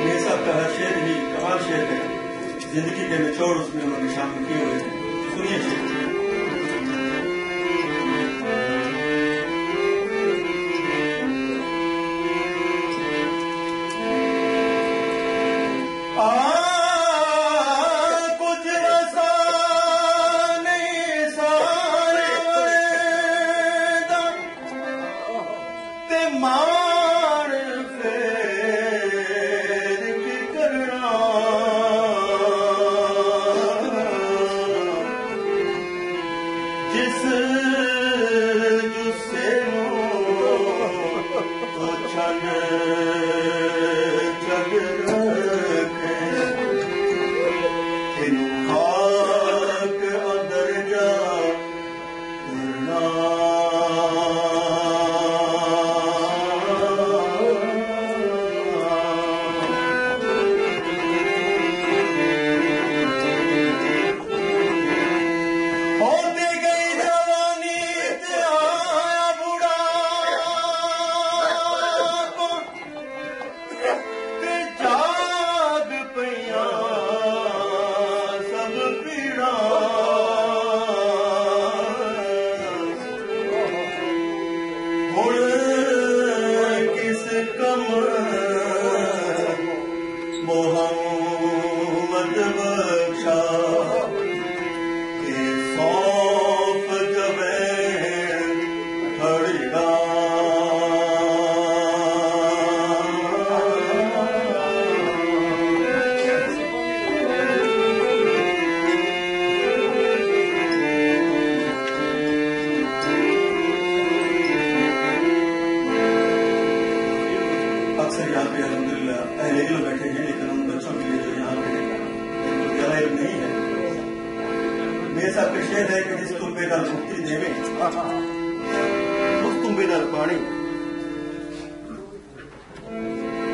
मेरे साहब का हर शेर ही कमाल शेर है, जिंदगी के निचोड़ उसमें उन्होंने शामिल किए हुए हैं। सुनिए शेर।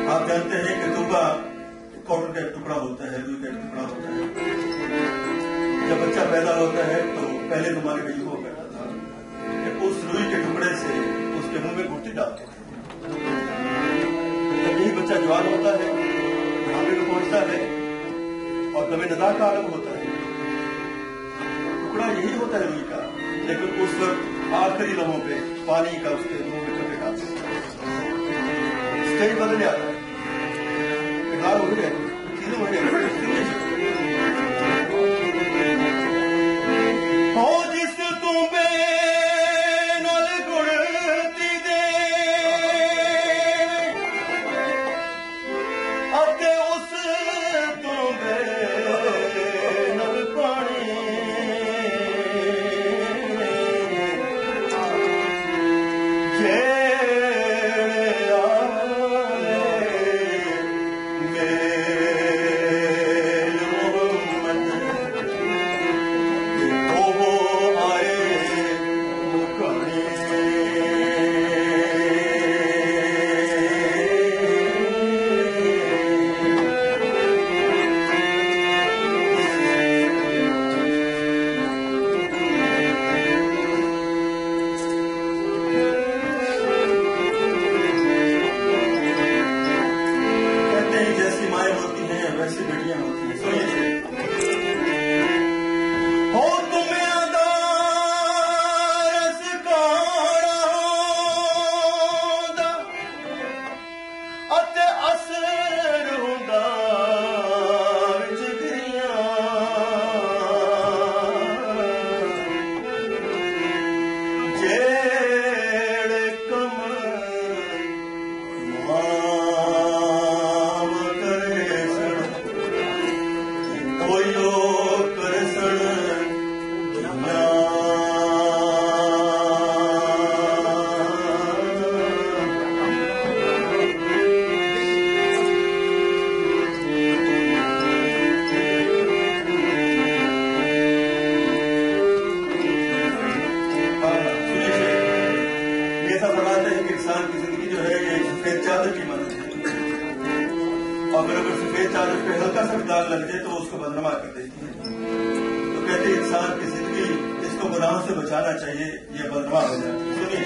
आप जानते हैं कि तुंबा कॉटन का एक टुकड़ा होता है, रुई का एक टुकड़ा होता है। जब बच्चा पैदा होता है तो पहले तुम्हारे में युवा करता था कि उस रुई के टुकड़े से उसके मुंह में गुट्टी डालते थे। जब यही बच्चा जवान होता है, बुढ़ापे में पहुंचता है और दमे नदा का आरंभ होता है, टुकड़ा यही होता है रुई का, लेकिन उस वक्त आखिरी लम्हों पे पानी का उसके मुंह में चपे डालते हैं। स्टेज बदल जाता है, हो गए 3 महीने हो जिस तुम्हें नल गुड़ती दे अते उस तुम्हें नल पानी अगर सफेद चादर पे हल्का सा दाग लग जाए तो उसको बदनमा कर देती है। तो कहते इंसान की जिंदगी इसको गुनाहों से बचाना चाहिए, ये बदनमा हो जाती है। सुनिए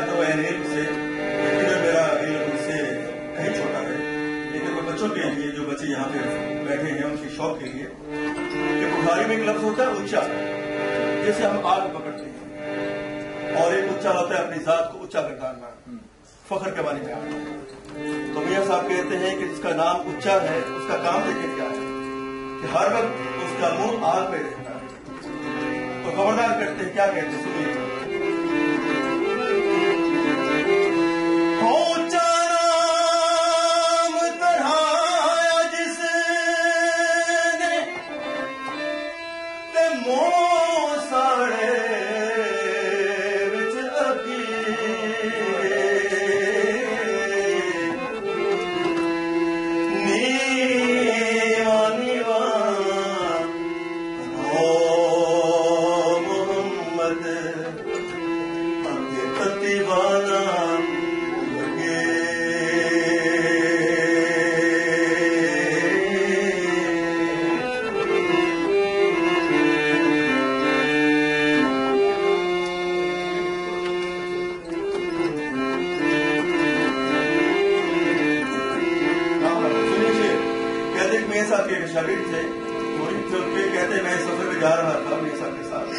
प्यार तो एनएल से, लेकिन मेरा इल्म उनसे कहीं छोटा है। लेकिन मैं बच्चों के लिए, जो बच्चे यहाँ पे बैठे हैं, उनके शौक के लिए, कि बुखारी में एक लफ्ज होता है ऊंचा, जैसे हम आग पकड़ते हैं, और एक ऊंचा होता है अपनी जात को ऊंचा कर डालना, फख्र के बारे में आना। तो मियां साहब कहते हैं कि जिसका नाम ऊंचा है, उसका काम देखें क्या है कि हर वक्त उसका मुंह आग पे रहता है। तो खबरदार करते हैं, क्या कहते हैं, सुनिए। शागिर्द थे, उनके कहते मैं सफर में जा रहा था मेरे साथ के साथ,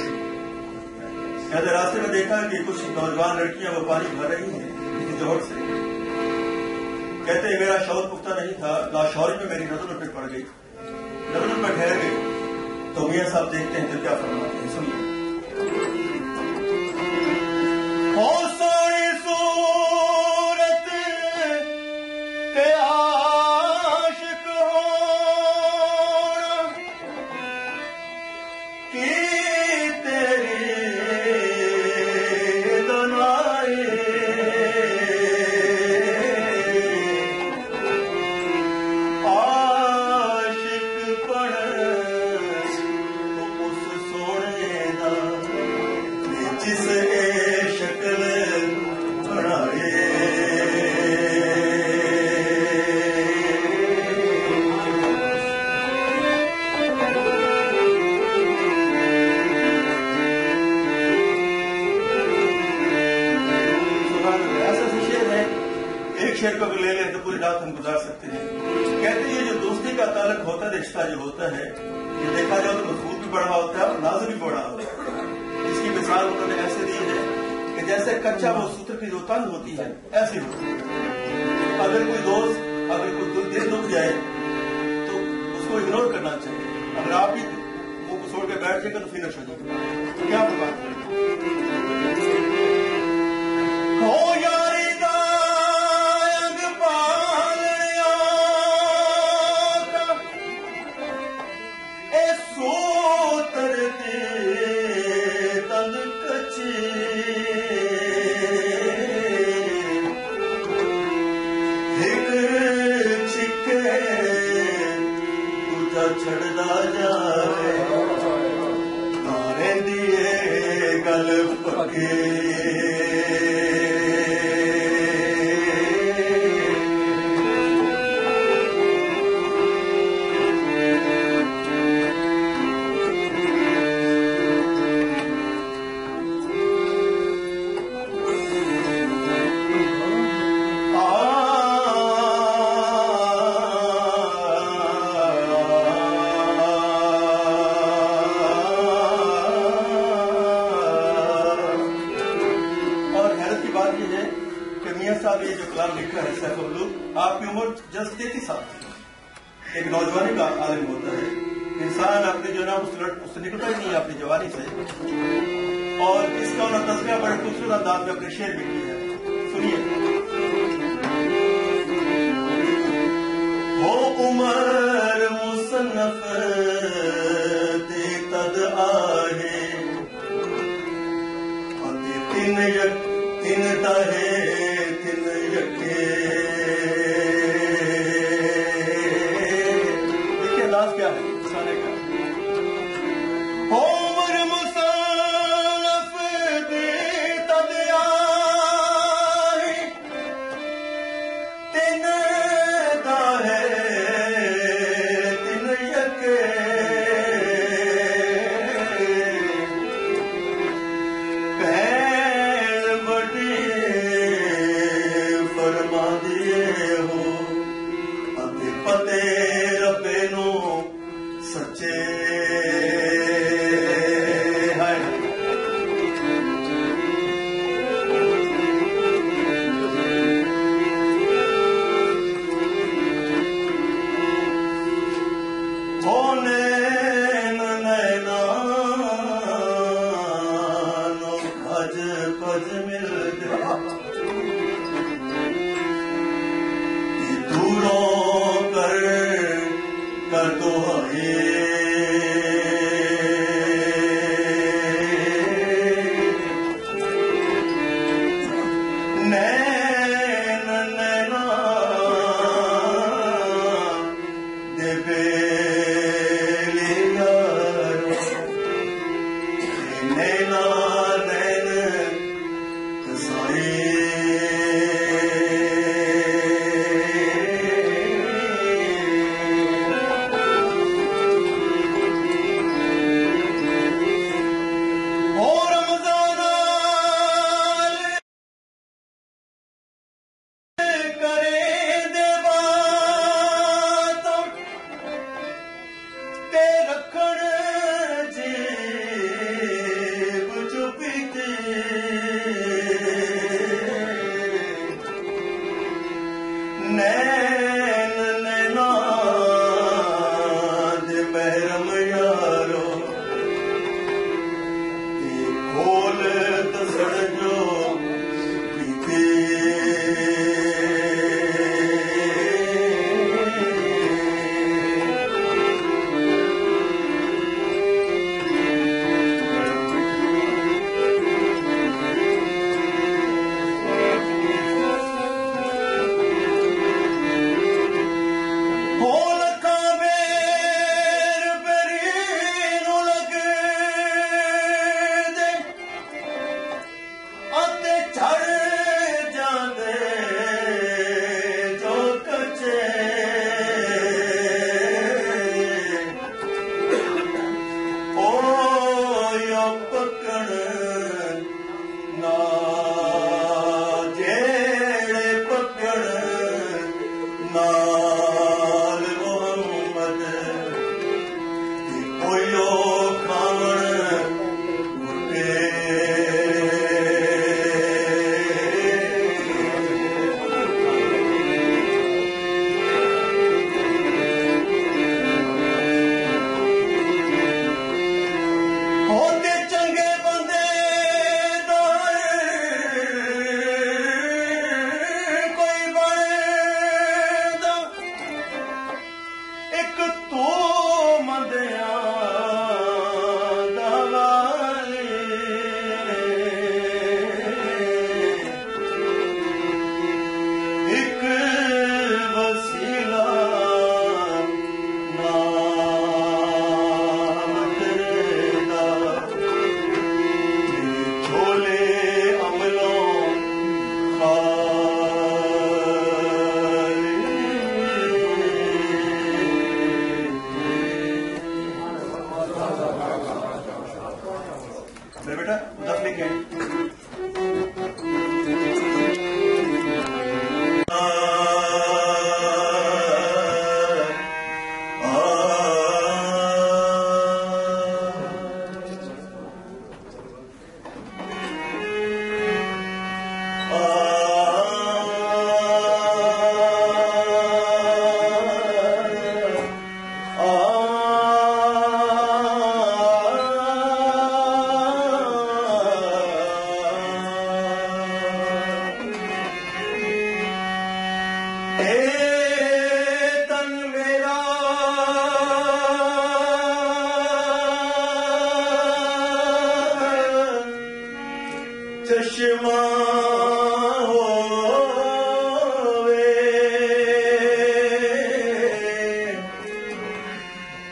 कहते रास्ते में देखा कि कुछ नौजवान लड़कियां वो पानी भर रही हैं किसी जोहर से। कहते मेरा शौक पुख्ता नहीं था, लाशौरी में मेरी नजर पे पड़ गई, नजर में ठहर गई। तो मियां साहब देखते हैं तो क्या फरमाते हैं, सुनिए। शेर को ले ले तो पूरी रात हम गुजार सकते हैं। कहते हैं जो दोस्ती का ताल्लुक होता है, रिश्ता जो होता है, ये देखा जाए तो मजबूत भी बड़ा होता है और नाजुक भी बड़ा होता है। इसकी मिसाल उन्होंने ऐसे दी है कि जैसे कच्चा वो सूत्र की जो तन होती है, ऐसी होती है। अगर कोई दोस्त, अगर कोई दिल दुख जाए तो उसको इग्नोर करना चाहिए। अगर आप ही मुंह को छोड़ के बैठ जाएगा तो फिनिश हो जाएगा। तो क्या बात हो यारी छड़दा जाए तारे दिए गल पके। साहब ये जो कलाम लिखा है सैफुल्लूह, आपकी उम्र जस्ट 33 साल थी। एक नौजवानी का आलम होता है, इंसान अपने जो ना उससे निकलता ही नहीं अपनी जवानी से। और इसका उन्होंने तस्वीर बड़े खूबसूरत अंदाज में अपने शेर में की है, सुनिए। हो उमर मुसन्नफ दे तद आहे तीन ताहे देखिए अंदाज क्या है इंसाने का। उमर मुसन्नफ दे तद आहे तीन ताहे तीन यके भैन बड़ी फते रब्बे नू सच्चे है। पज मिल दूरों कर दो नैन नैना देवे नैना नैन नैना दे महरम यारो ते खोल दसण जो पीते नाल मोहम्मद कोयो खावण मुटे होते चंगे बंदे कोई बने एक तो मंदिया दवाली एक वसीला नाम तेरा छोले अमलों बेटा दस लिखे तन मेरा चश्मा होवे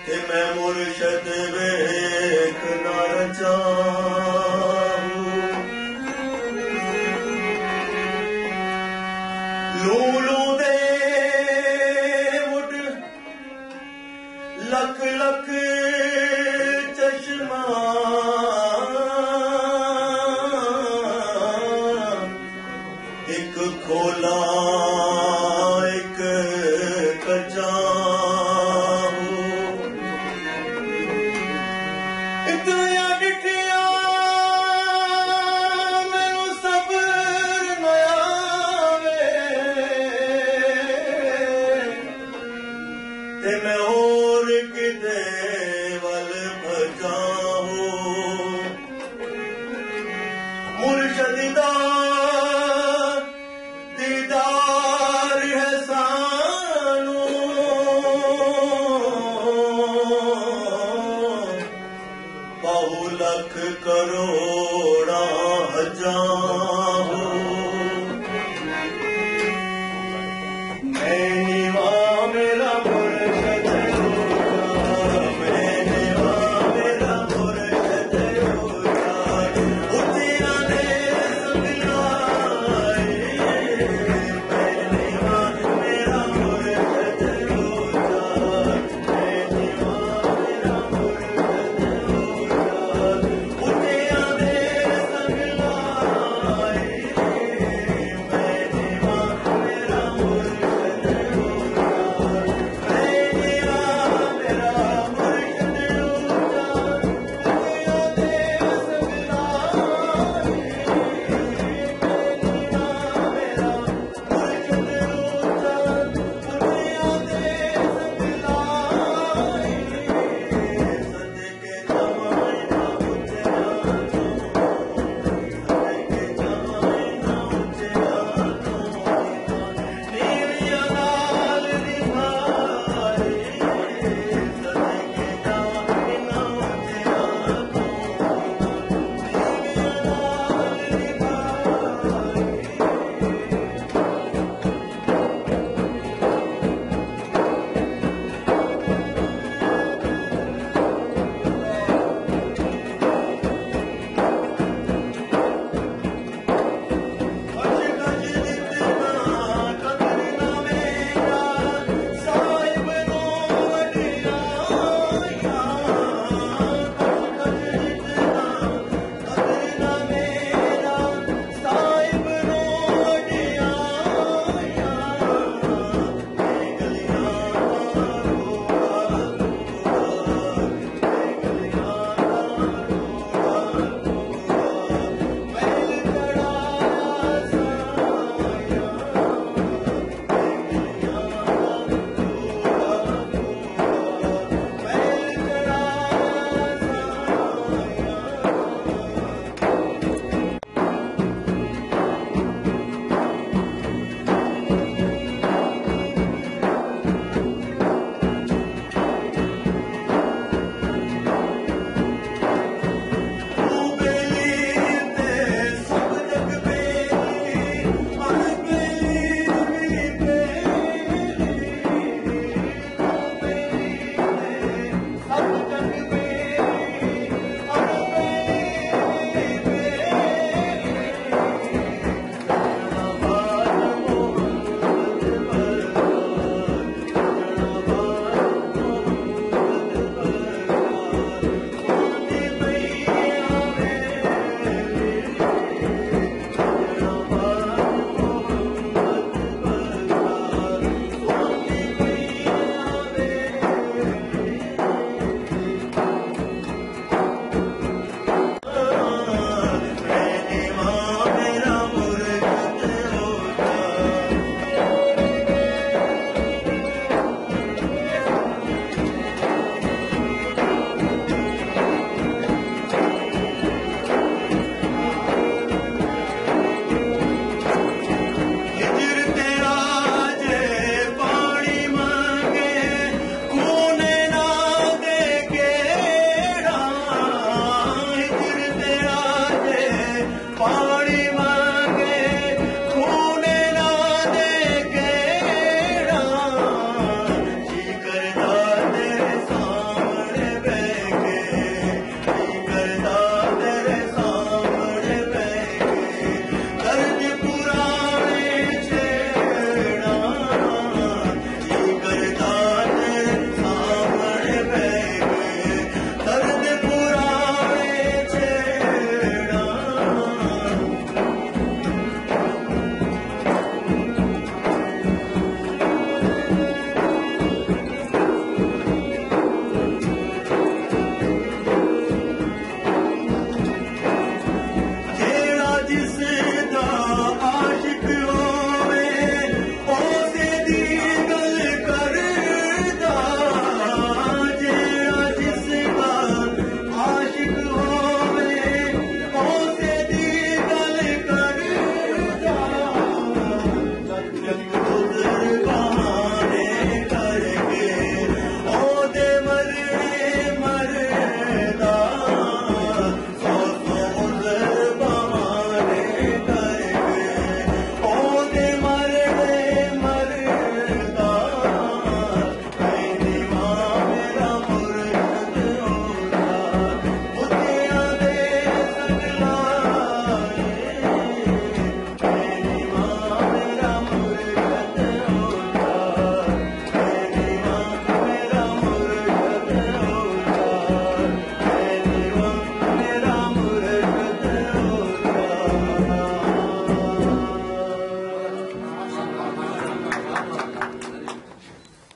कि मैं मुर्शद वेखना चाहूं लूलू लख लख चश्मा एक खोला एक कचा इतनिया डिठिया मैनू सब्र न आवे ते मैं होर किते वल भजाऊं मुर्शद दा दीदार है सानू बहु लख करो